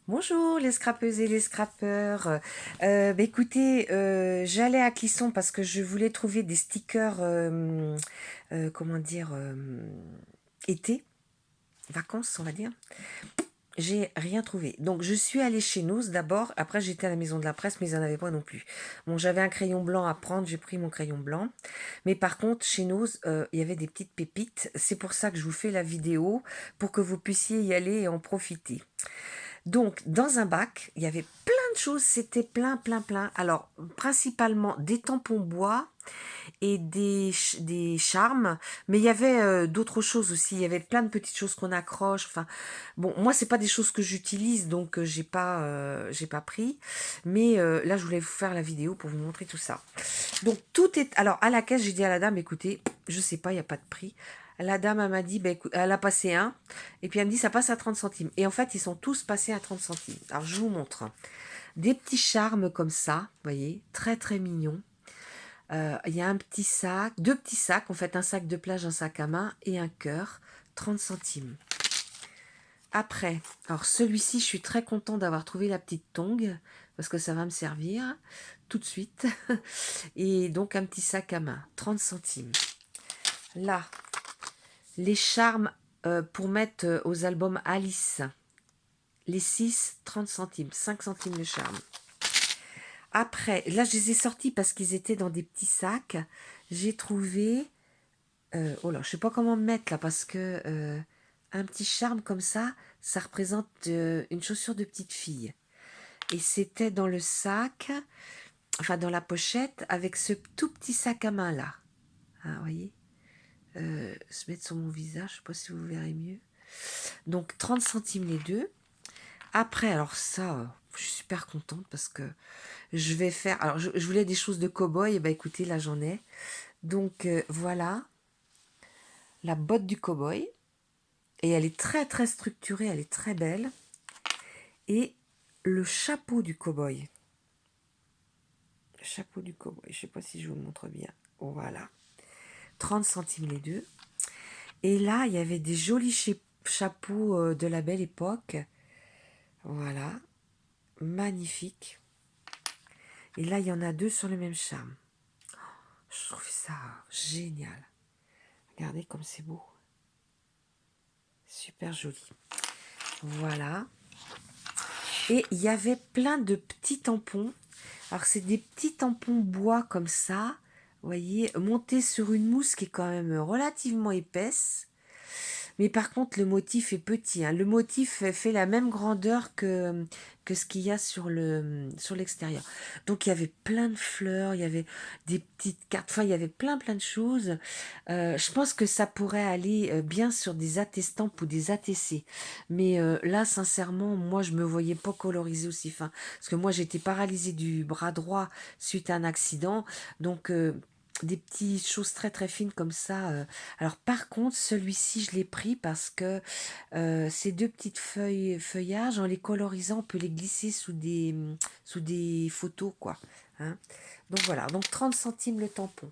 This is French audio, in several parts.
Bonjour les scrapeuses et les scrappeurs. Écoutez, j'allais à Clisson parce que je voulais trouver des stickers, comment dire, été, vacances, on va dire. J'ai rien trouvé. Donc je suis allée chez Noz d'abord. Après j'étais à la maison de la presse, mais ils n'en avaient pas non plus. Bon, j'avais un crayon blanc à prendre. J'ai pris mon crayon blanc. Mais par contre, chez Noz, il y avait des petites pépites. C'est pour ça que je vous fais la vidéo pour que vous puissiez y aller et en profiter. Donc, dans un bac, il y avait plein de choses, c'était plein, plein, plein. Alors, principalement des tampons bois et des charmes, mais il y avait d'autres choses aussi. Il y avait plein de petites choses qu'on accroche. Enfin, bon, moi, c'est pas des choses que j'utilise, donc j'ai pas pris. Mais là, je voulais vous faire la vidéo pour vous montrer tout ça. Donc, tout est. Alors, à la caisse, j'ai dit à la dame, écoutez, je sais pas, il n'y a pas de prix. La dame, elle m'a dit, ben, écoute, elle a passé un, et puis elle me dit, ça passe à 30 centimes. Et en fait, ils sont tous passés à 30 centimes. Alors, je vous montre. Des petits charmes comme ça, vous voyez, très très mignons. Il y a un petit sac, deux petits sacs, en fait, un sac de plage, un sac à main et un cœur, 30 centimes. Après, alors celui-ci, je suis très content d'avoir trouvé la petite tongue, parce que ça va me servir tout de suite. Et donc, un petit sac à main, 30 centimes. Là, les charmes pour mettre aux albums Alice. Les 6, 30 centimes, 5 centimes le charme. Après, là, je les ai sortis parce qu'ils étaient dans des petits sacs. J'ai trouvé... oh là, je sais pas comment me mettre là, parce que un petit charme comme ça représente une chaussure de petite fille. Et c'était dans le sac, enfin dans la pochette, avec ce tout petit sac à main là. Hein, vous voyez, se mettre sur mon visage, je sais pas si vous verrez mieux. Donc 30 centimes les deux. Après, alors ça, je suis super contente parce que je vais faire... Alors, je voulais des choses de cow-boy, et ben écoutez, là j'en ai. Donc voilà, la botte du cow-boy. Et elle est très très structurée, elle est très belle. Et le chapeau du cow-boy. Le chapeau du cow-boy, je sais pas si je vous le montre bien. Voilà, 30 centimes les deux. Et là, il y avait des jolis chapeaux de la belle époque. Voilà, magnifique. Et là, il y en a deux sur le même charme. Je trouve ça génial. Regardez comme c'est beau. Super joli. Voilà. Et il y avait plein de petits tampons. Alors, c'est des petits tampons bois comme ça. Vous voyez, montés sur une mousse qui est quand même relativement épaisse. Mais par contre, le motif est petit. Hein. Le motif fait la même grandeur que ce qu'il y a sur l'extérieur. Donc, il y avait plein de fleurs, il y avait des petites cartes, enfin, il y avait plein, plein de choses. Je pense que ça pourrait aller bien sur des attestampes ou des ATC. Mais là, sincèrement, moi, je me voyais pas coloriser aussi fin. Parce que moi, j'étais paralysée du bras droit suite à un accident. Donc, des petites choses très très fines comme ça. Alors par contre, celui-ci, je l'ai pris parce que ces deux petites feuillages, en les colorisant, on peut les glisser sous des photos, quoi. Hein. Donc voilà, donc 30 centimes le tampon.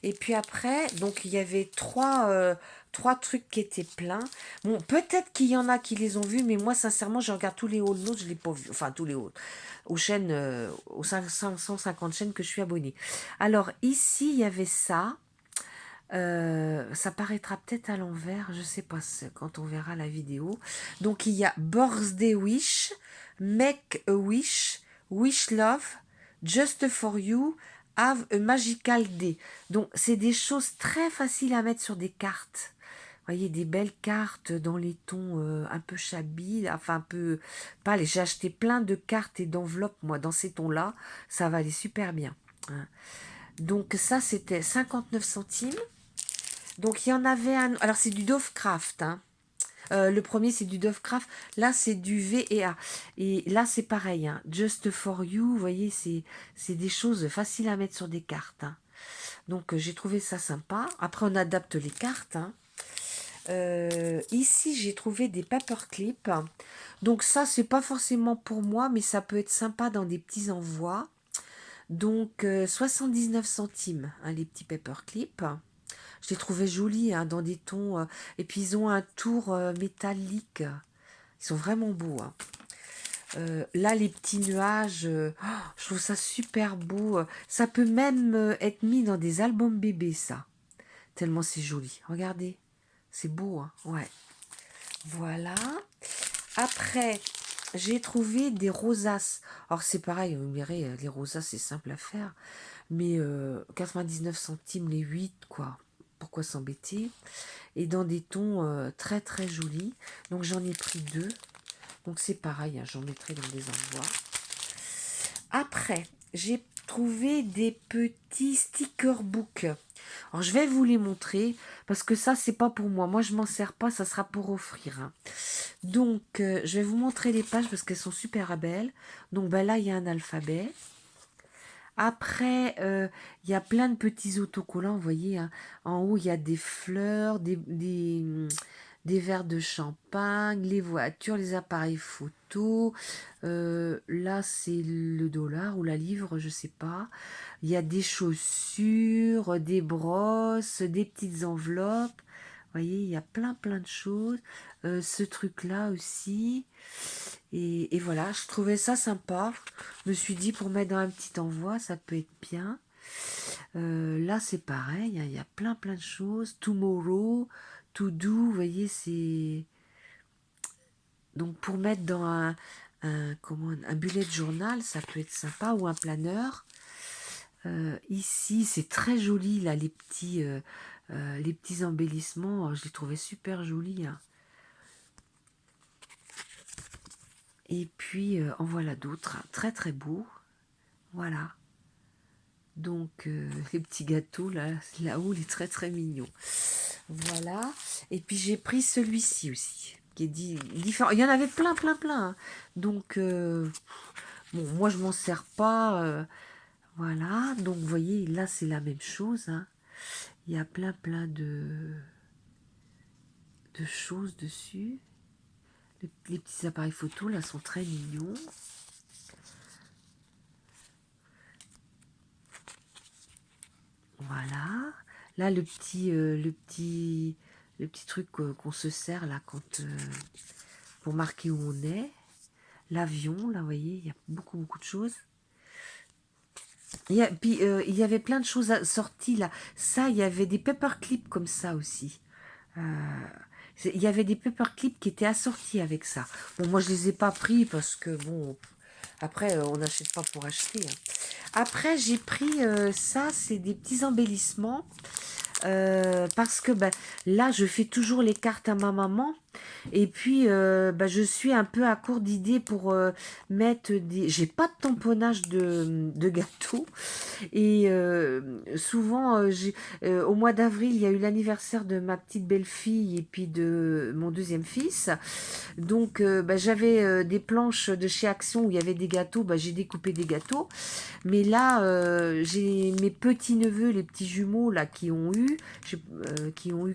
Et puis après, donc il y avait trois trucs qui étaient pleins. Bon, peut-être qu'il y en a qui les ont vus, mais moi, sincèrement, je regarde tous les hauts de l'autre, je ne l'ai pas vu. Enfin, tous les hauts. Aux chaînes, aux 550 chaînes que je suis abonnée. Alors, ici, il y avait ça. Ça paraîtra peut-être à l'envers, je sais pas quand on verra la vidéo. Donc il y a Birthday Wish, Make a Wish, Wish Love, Just for You, Have a Magical Day. Donc c'est des choses très faciles à mettre sur des cartes. Vous voyez, des belles cartes dans les tons un peu shabby, enfin un peu pâle. J'ai acheté plein de cartes et d'enveloppes, moi, dans ces tons-là. Ça va aller super bien. Hein. Donc ça, c'était 59 centimes. Donc il y en avait un. Alors c'est du Dovecraft. Hein. Le premier c'est du Dovecraft. Là c'est du V&A. Et là c'est pareil. Hein. Just for You. Vous voyez, c'est des choses faciles à mettre sur des cartes. Hein. Donc j'ai trouvé ça sympa. Après on adapte les cartes. Hein. Ici j'ai trouvé des paperclips. Donc ça c'est pas forcément pour moi, mais ça peut être sympa dans des petits envois. Donc 79 centimes hein, les petits paperclips. Je les trouvais jolis hein, dans des tons. Et puis ils ont un tour métallique. Ils sont vraiment beaux. Hein. Là, les petits nuages, je trouve ça super beau. Ça peut même être mis dans des albums bébés, ça. Tellement c'est joli. Regardez, c'est beau, hein. Ouais. Voilà. Après, j'ai trouvé des rosaces. Alors, c'est pareil, vous me direz, les rosaces, c'est simple à faire. Mais 99 centimes les 8, quoi. Pourquoi s'embêter? Et dans des tons très très jolis. Donc, j'en ai pris 2. Donc, c'est pareil, hein, j'en mettrai dans des envois. Après, j'ai trouvé des petits sticker books. Alors, je vais vous les montrer parce que ça, c'est pas pour moi. Moi, je m'en sers pas, ça sera pour offrir, hein. Donc, je vais vous montrer les pages parce qu'elles sont super belles. Donc, ben là, il y a un alphabet. Après, il y a plein de petits autocollants, vous voyez, hein. En haut, il y a des fleurs, des verres de champagne, les voitures, les appareils photo. Là, c'est le dollar ou la livre, je sais pas. Il y a des chaussures, des brosses, des petites enveloppes. Vous voyez, il y a plein plein de choses. Ce truc-là aussi. Et voilà, je trouvais ça sympa. Je me suis dit, pour mettre dans un petit envoi, ça peut être bien. Là, c'est pareil, hein, il y a plein plein de choses. Tomorrow, to do, vous voyez, c'est... Donc, pour mettre dans un bullet journal, ça peut être sympa, ou un planeur. Ici, c'est très joli, là, les petits embellissements. Je les trouvais super jolis, hein. Et puis, en voilà d'autres, hein, très très beaux. Voilà. Donc, les petits gâteaux, là-haut, il est très très mignon. Voilà. Et puis, j'ai pris celui-ci aussi, qui est différent. Il y en avait plein, plein, plein, hein. Donc, bon, moi, je m'en sers pas. Voilà. Donc, vous voyez, là, c'est la même chose, hein. Il y a plein, plein de choses dessus. Les petits appareils photo, là, sont très mignons. Voilà. Là, le petit truc qu'on se sert là pour marquer où on est. L'avion, là, vous voyez, il y a beaucoup, beaucoup de choses. Puis, il y avait plein de choses sorties là. Ça, il y avait des paperclips comme ça aussi. Euh, il y avait des paperclips qui étaient assortis avec ça. Bon, moi, je les ai pas pris parce que, bon, après, on n'achète pas pour acheter, hein. Après, j'ai pris ça, c'est des petits embellissements. Parce que ben, là, je fais toujours les cartes à ma maman. Et puis, ben, je suis un peu à court d'idées pour mettre des... J'ai pas de tamponnage de gâteau. Et souvent, au mois d'avril, il y a eu l'anniversaire de ma petite belle-fille et puis de mon deuxième fils. Donc, ben, j'avais des planches de chez Action où il y avait des gâteaux. Ben, j'ai découpé des gâteaux. Mais là, j'ai mes petits-neveux, les petits jumeaux là qui ont eu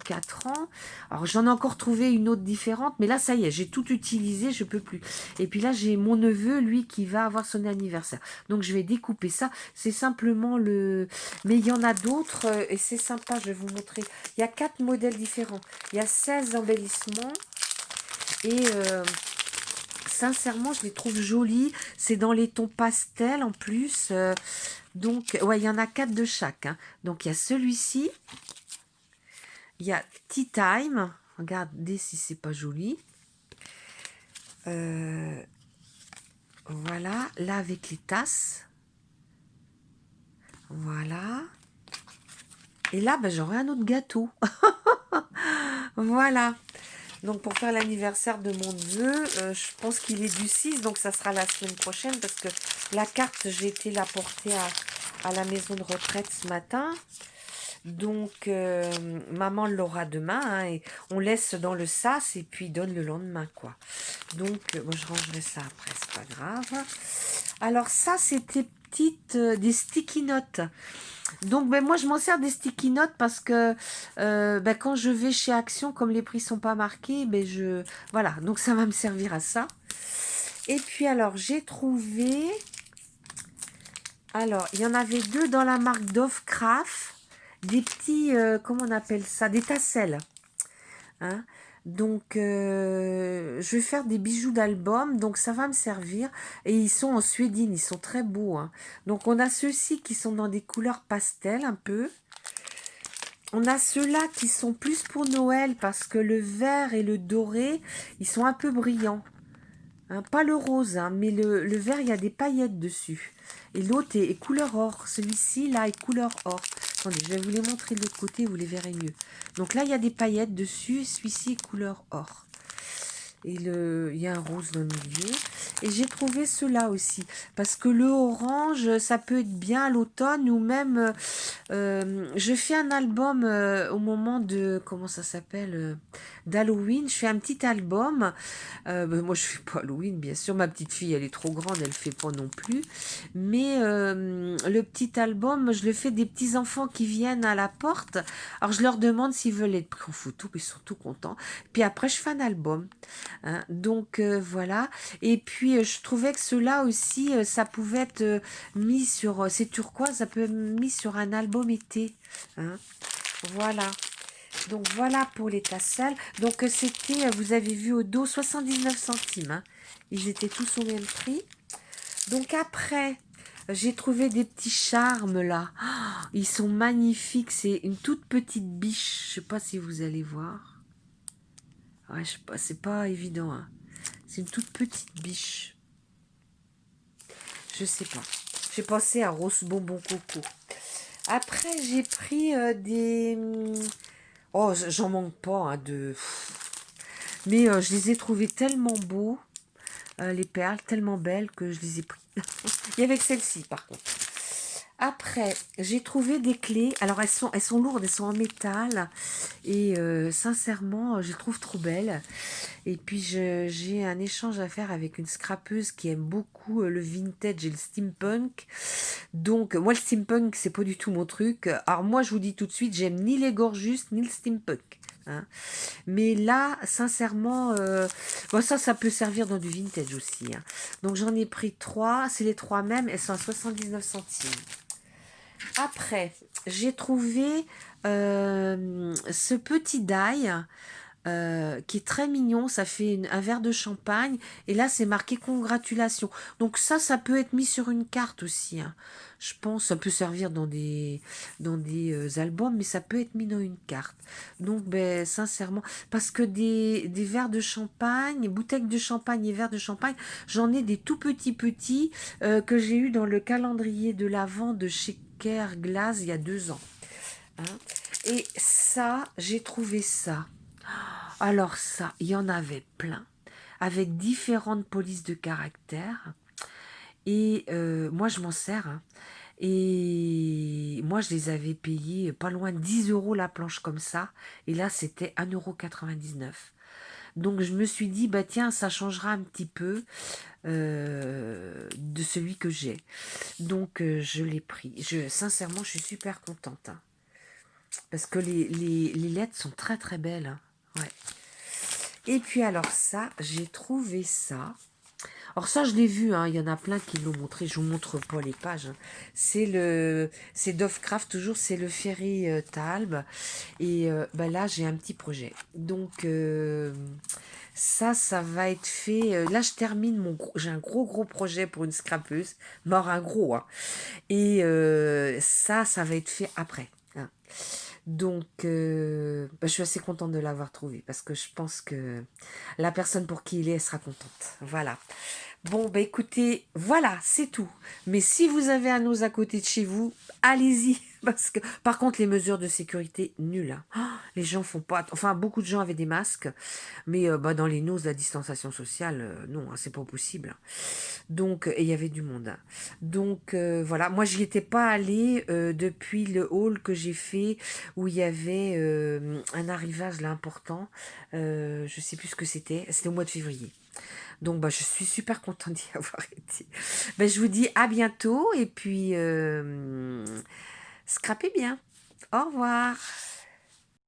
4 ans. Alors j'en ai encore trouvé une autre différente, mais là ça y est, j'ai tout utilisé, je peux plus. Et puis là j'ai mon neveu, lui, qui va avoir son anniversaire. Donc je vais découper ça. C'est simplement le... Mais il y en a d'autres et c'est sympa, je vais vous montrer. Il y a 4 modèles différents. Il y a 16 embellissements et... sincèrement, je les trouve jolis. C'est dans les tons pastels en plus. Donc, ouais, il y en a 4 de chaque, hein. Donc, il y a celui-ci. Il y a Tea Time. Regardez si c'est pas joli. Voilà. Là, avec les tasses. Voilà. Et là, ben, j'aurai un autre gâteau. Voilà. Donc, pour faire l'anniversaire de mon neveu, je pense qu'il est du 6, donc ça sera la semaine prochaine, parce que la carte, j'ai été la porter à la maison de retraite ce matin. Donc, maman l'aura demain, hein, et on laisse dans le sas et puis donne le lendemain, quoi. Donc, moi, je rangerai ça après, c'est pas grave. Alors, ça, c'était des sticky notes. Donc, ben, moi, je m'en sers des sticky notes parce que ben, quand je vais chez Action, comme les prix sont pas marqués, ben, voilà, donc ça va me servir à ça. Et puis, alors, j'ai trouvé... Alors, il y en avait 2 dans la marque Dove Craft. Des petits, comment on appelle ça? Des tasselles. Hein. Donc, je vais faire des bijoux d'album, donc ça va me servir. Et ils sont en suédine, ils sont très beaux, hein. Donc, on a ceux-ci qui sont dans des couleurs pastel un peu. On a ceux-là qui sont plus pour Noël parce que le vert et le doré, ils sont un peu brillants. Hein, pas le rose, hein, mais le vert, il y a des paillettes dessus. Et l'autre est couleur or. Celui-ci, là, est couleur or. Attendez, je vais vous les montrer de l'autre côté, vous les verrez mieux. Donc là, il y a des paillettes dessus. Celui-ci est couleur or. Et il y a un rose dans le milieu. Et j'ai trouvé ceux-là aussi. Parce que le orange, ça peut être bien à l'automne ou même... je fais un album au moment de... Comment ça s'appelle d'Halloween. Je fais un petit album. Moi, je fais pas Halloween, bien sûr. Ma petite fille, elle est trop grande. Elle fait pas non plus. Mais le petit album, je le fais des petits enfants qui viennent à la porte. Alors, je leur demande s'ils veulent être pris en photo. Puis ils sont tout contents. Puis après, je fais un album. Hein. Donc voilà. Et puis je trouvais que ceux-là aussi, ça pouvait être mis sur, c'est turquoise, ça peut être mis sur un album été. Hein. Voilà. Donc voilà pour les tasselles. Donc c'était, vous avez vu au dos, 79 centimes. Hein. Ils étaient tous au même prix. Donc après, j'ai trouvé des petits charmes là. Oh, ils sont magnifiques. C'est une toute petite biche. Je sais pas si vous allez voir. Ouais, je sais pas, c'est pas évident. Hein. C'est une toute petite biche. Je sais pas. J'ai pensé à Rose Bonbon Coco. Après, j'ai pris des... Oh, j'en manque pas hein, de... Mais je les ai trouvés tellement beaux, les perles, tellement belles que je les ai pris. Il y avait que celle-ci, par contre. Après, j'ai trouvé des clés. Alors, elles sont lourdes, elles sont en métal. Et sincèrement, je les trouve trop belles. Et puis, j'ai un échange à faire avec une scrapeuse qui aime beaucoup le vintage et le steampunk. Donc, moi, le steampunk, c'est pas du tout mon truc. Alors, moi, je vous dis tout de suite, j'aime ni les gorgeous, ni le steampunk. Hein. Mais là, sincèrement, bon, ça peut servir dans du vintage aussi. Hein. Donc, j'en ai pris 3. C'est les 3 mêmes. Elles sont à 79 centimes. Après, j'ai trouvé ce petit die qui est très mignon. Ça fait un verre de champagne. Et là, c'est marqué congratulations. Donc ça peut être mis sur une carte aussi. Hein. Je pense ça peut servir dans des albums, mais ça peut être mis dans une carte. Donc, ben, sincèrement, parce que des verres de champagne, bouteilles de champagne et verres de champagne, j'en ai des tout petits que j'ai eu dans le calendrier de l'Avent de chez Care Glass il y a 2 ans. Hein. Et ça, j'ai trouvé ça. Alors ça, il y en avait plein, avec différentes polices de caractère. Et moi, je m'en sers. Hein. Et moi, je les avais payés pas loin de 10 euros la planche comme ça. Et là, c'était 1,99 €. Donc, je me suis dit, bah tiens, ça changera un petit peu de celui que j'ai. Donc, je l'ai pris. Sincèrement, je suis super contente. Hein. Parce que les lettres sont très très belles. Hein. Ouais. Et puis alors ça, j'ai trouvé ça. Alors ça, je l'ai vu, hein, il y en a plein qui l'ont montré. Je vous montre pas les pages. Hein. C'est Dovecraft toujours, c'est le Fairy Talb. Et bah là, j'ai un petit projet. Donc ça va être fait. Là, je termine j'ai un gros projet pour une scrapeuse. Mort un gros. Hein. Et ça va être fait après. Hein. Donc, bah, je suis assez contente de l'avoir trouvé parce que je pense que la personne pour qui il est, elle sera contente. Voilà. Bon, bah écoutez, voilà, c'est tout. Mais si vous avez un os à côté de chez vous, allez-y. Parce que, par contre, les mesures de sécurité, nulles. Hein. Oh, les gens font pas... Enfin, beaucoup de gens avaient des masques. Mais bah, dans les noces, la distanciation sociale, non, hein, c'est pas possible. Donc, et il y avait du monde. Hein. Donc, voilà. Moi, j'y étais pas allée depuis le haul que j'ai fait où il y avait un arrivage là important. Je sais plus ce que c'était. C'était au mois de février. Donc, bah, je suis super contente d'y avoir été. Bah, je vous dis à bientôt et puis scrapez bien. Au revoir.